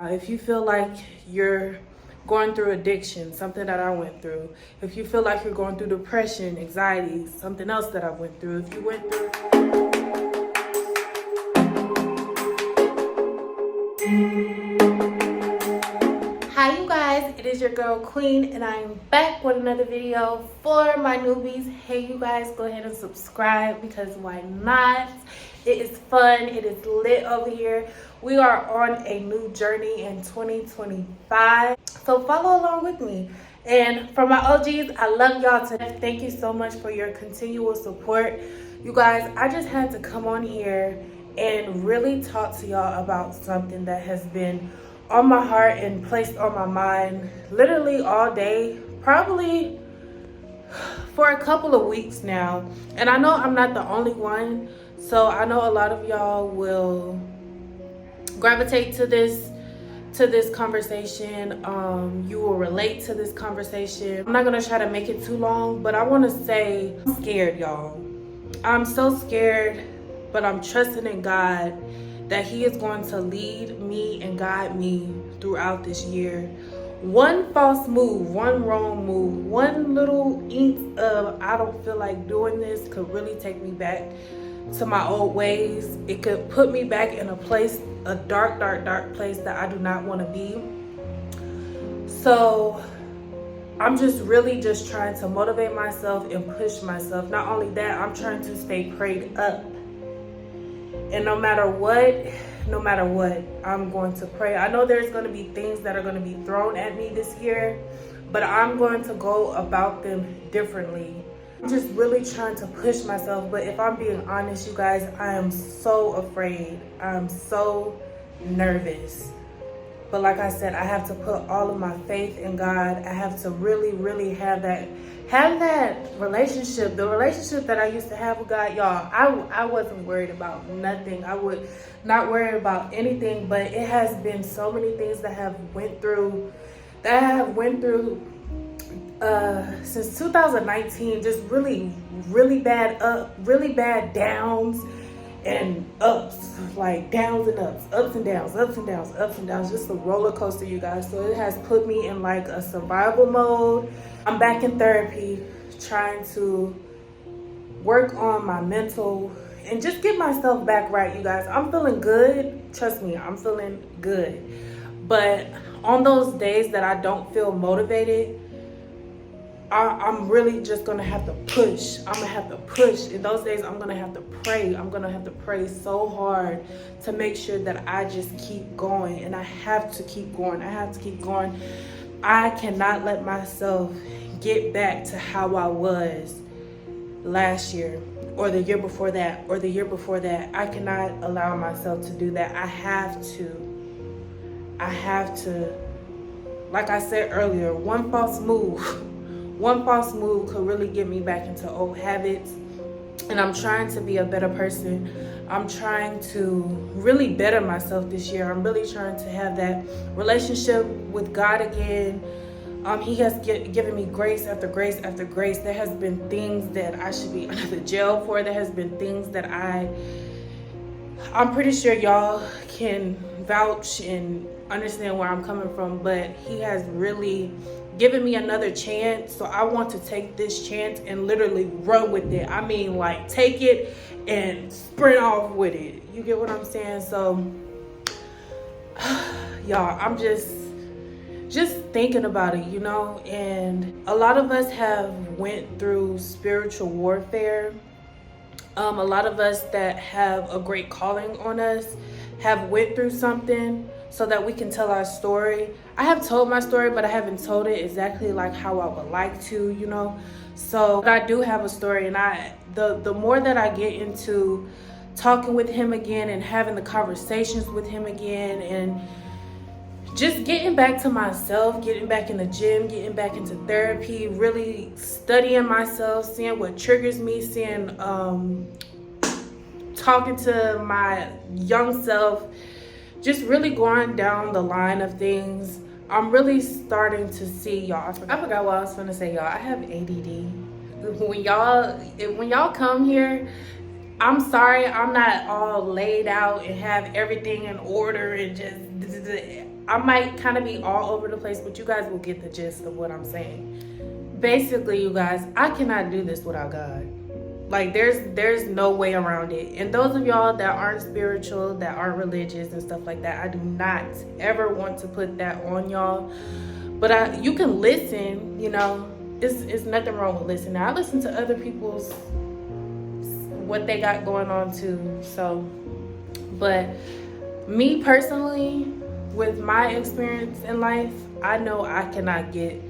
If you feel like you're going through addiction, something that I went through. If you feel like you're going through depression, anxiety, something else that I went through. If you went through... Hi you guys, it is your girl Queen and I'm back with another video for my newbies. Hey you guys, go ahead and subscribe because why not? It is fun, it is lit over here. We are on a new journey in 2025, so follow along with me. And for my OGs, I love y'all today. Thank you so much for your continual support. You guys, I just had to come on here and really talk to y'all about something that has been on my heart and placed on my mind literally all day, probably for a couple of weeks now. And I know I'm not the only one, so I know a lot of y'all will gravitate to this conversation. You will relate to this conversation. I'm not gonna try to make it too long, but I want to say I'm scared, y'all. I'm so scared, but I'm trusting in God that He is going to lead me and guide me throughout this year. One false move, one wrong move, one little inch of I don't feel like doing this could really take me back to my old ways. It could put me back in a place, a dark place that I do not want to be. So I'm just really trying to motivate myself and push myself. Not only that, I'm trying to stay prayed up. And no matter what, I'm going to pray. I know there's going to be things that are going to be thrown at me this year, but I'm going to go about them differently. I'm just really trying to push myself. But if I'm being honest, you guys, I am so afraid. I'm so nervous. But like I said, I have to put all of my faith in God. I have to really have that relationship, the relationship that I used to have with God. Y'all, I wasn't worried about nothing. I would not worry about anything, but it has been so many things that I have went through since 2019, just really bad downs and ups, like downs and ups and downs, just a roller coaster, you guys. So it has put me in like a survival mode. I'm back in therapy, trying to work on my mental and just get myself back right, you guys. I'm feeling good. Trust me, I'm feeling good. But on those days that I don't feel motivated, I'm really just gonna have to push. I'm gonna have to push. In those days, I'm gonna have to pray. I'm gonna have to pray so hard to make sure that I just keep going. And I have to keep going. I cannot let myself get back to how I was last year or the year before that or the year before that. I cannot allow myself to do that. I have to, like I said earlier, one false move could really get me back into old habits. And I'm trying to be a better person. I'm trying to really better myself this year. I'm really trying to have that relationship with God again. He has given me grace after grace after grace. There has been things that I should be under the jail for. There has been things that I'm pretty sure y'all can vouch and understand where I'm coming from, but He has really given me another chance. So I want to take this chance and literally run with it. I mean, like, take it and sprint off with it. You get what I'm saying? So y'all, I'm just thinking about it, you know. And a lot of us have went through spiritual warfare. A lot of us that have a great calling on us have went through something so that we can tell our story. I have told my story, but I haven't told it exactly like how I would like to, you know. So I do have a story, and the more that I get into talking with Him again and having the conversations with Him again and just getting back to myself, getting back in the gym, getting back into therapy, really studying myself, seeing what triggers me, talking to my young self, just really going down the line of things. I'm really starting to see, y'all. I forgot what I was gonna say, y'all. I have ADD. When y'all come here, I'm sorry, I'm not all laid out and have everything in order and just I might kind of be all over the place, but you guys will get the gist of what I'm saying. Basically, you guys, I cannot do this without God. Like, there's no way around it. And those of y'all that aren't spiritual, that aren't religious and stuff like that, I do not ever want to put that on y'all. But you can listen, you know. It's nothing wrong with listening. I listen to other people's, what they got going on too. So, but me personally, with my experience in life, I know I cannot get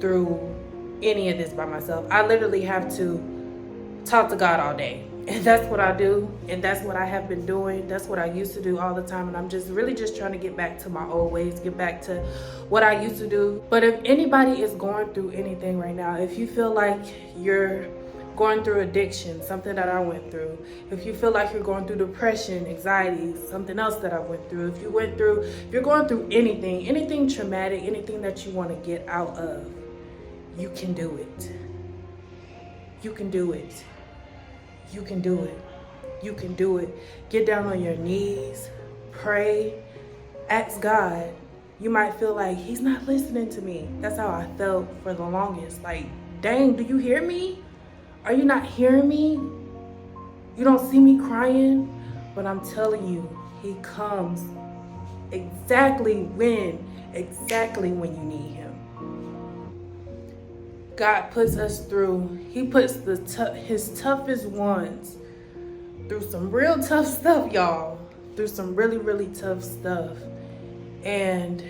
through any of this by myself. I literally have to talk to God all day. And that's what I do. And that's what I have been doing. That's what I used to do all the time. And I'm just really just trying to get back to my old ways, get back to what I used to do. But if anybody is going through anything right now, if you feel like you're going through addiction, something that I went through, if you feel like you're going through depression, anxiety, something else that I went through, if you're going through anything traumatic, anything that you want to get out of, you can do it. You can do it. You can do it. You can do it. Get down on your knees, pray, ask God. You might feel like he's not listening to me. That's how I felt for the longest. Like, dang, do you hear me? Are you not hearing me? You don't see me crying? But I'm telling you, he comes exactly when you need him. God puts us through, he puts his toughest ones through some real tough stuff, y'all. Through some really, really tough stuff. And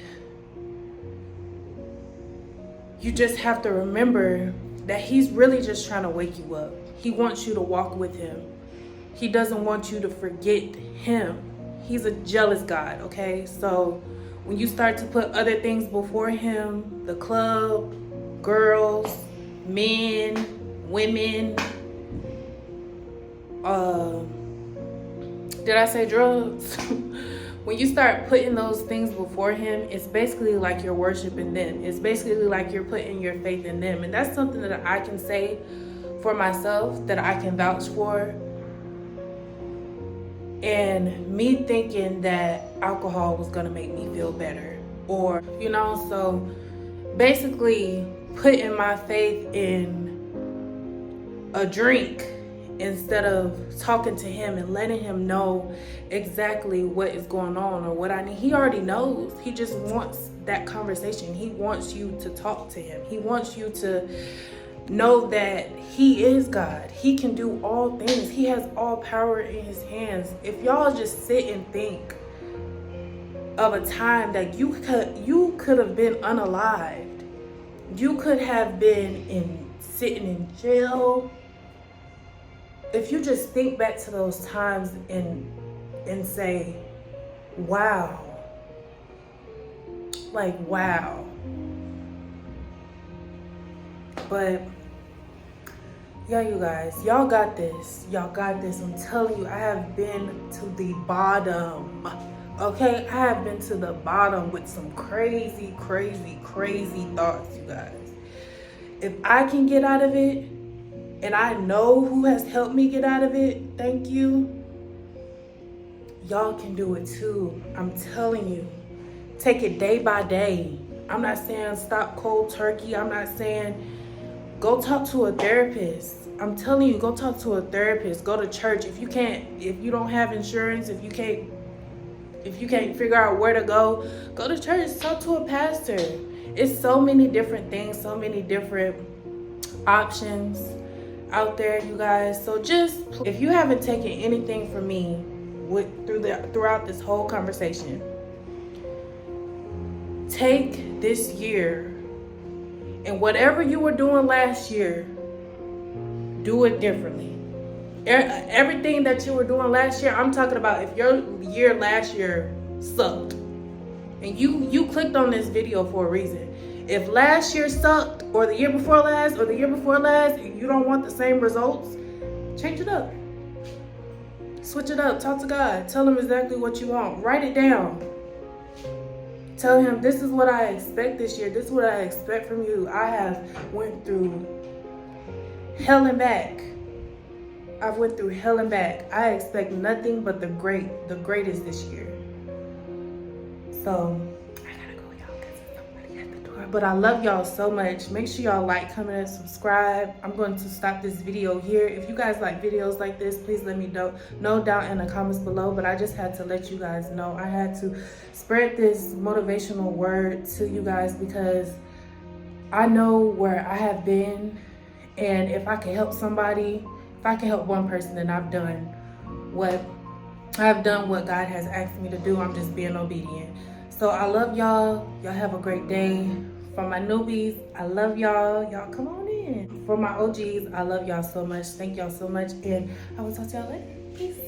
you just have to remember that he's really just trying to wake you up. He wants you to walk with him. He doesn't want you to forget him. He's a jealous God, okay? So when you start to put other things before him, the club, girls, men, women, did I say drugs? When you start putting those things before him, it's basically like you're worshiping them. It's basically like you're putting your faith in them. And that's something that I can say for myself, that I can vouch for. And me thinking that alcohol was gonna make me feel better, or, you know, so basically putting my faith in a drink instead of talking to him and letting him know exactly what is going on or what I need. He already knows. He just wants that conversation. He wants you to talk to him. He wants you to know that he is God. He can do all things. He has all power in his hands. If y'all just sit and think of a time that you could have been unalived. You could have been sitting in jail. If you just think back to those times and say, wow. Like, wow. But yeah, you guys, y'all got this. Y'all got this. I'm telling you, I have been to the bottom. Okay, I have been to the bottom with some crazy, crazy, crazy thoughts, you guys. If I can get out of it, and I know who has helped me get out of it, thank you, y'all can do it too. I'm telling you. Take it day by day. I'm not saying stop cold turkey. I'm not saying go talk to a therapist. I'm telling you, go talk to a therapist. Go to church. If you don't have insurance, if you can't figure out where to go to church, talk to a pastor. It's so many different things, so many different options out there, you guys. So just, if you haven't taken anything from me throughout this whole conversation, take this year and whatever you were doing last year, do it differently. Everything that you were doing last year, I'm talking about if your year last year sucked and you clicked on this video for a reason. If last year sucked, or the year before last, or the year before last, and you don't want the same results, change it up. Switch it up. Talk to God. Tell him exactly what you want. Write it down. Tell him, this is what I expect this year. This is what I expect from you. I have went through hell and back. I've went through hell and back. I expect nothing but the greatest this year. So But I love y'all so much. Make sure y'all like, comment, and subscribe. I'm going to stop this video here. If you guys like videos like this, please let me know down in the comments below. But I just had to let you guys know. I had to spread this motivational word to you guys because I know where I have been. And if I can help somebody, if I can help one person, then I've done what God has asked me to do. I'm just being obedient. So I love y'all. Y'all have a great day. For my newbies, I love y'all. Y'all come on in. For my OGs, I love y'all so much. Thank y'all so much. And I will talk to y'all later. Peace.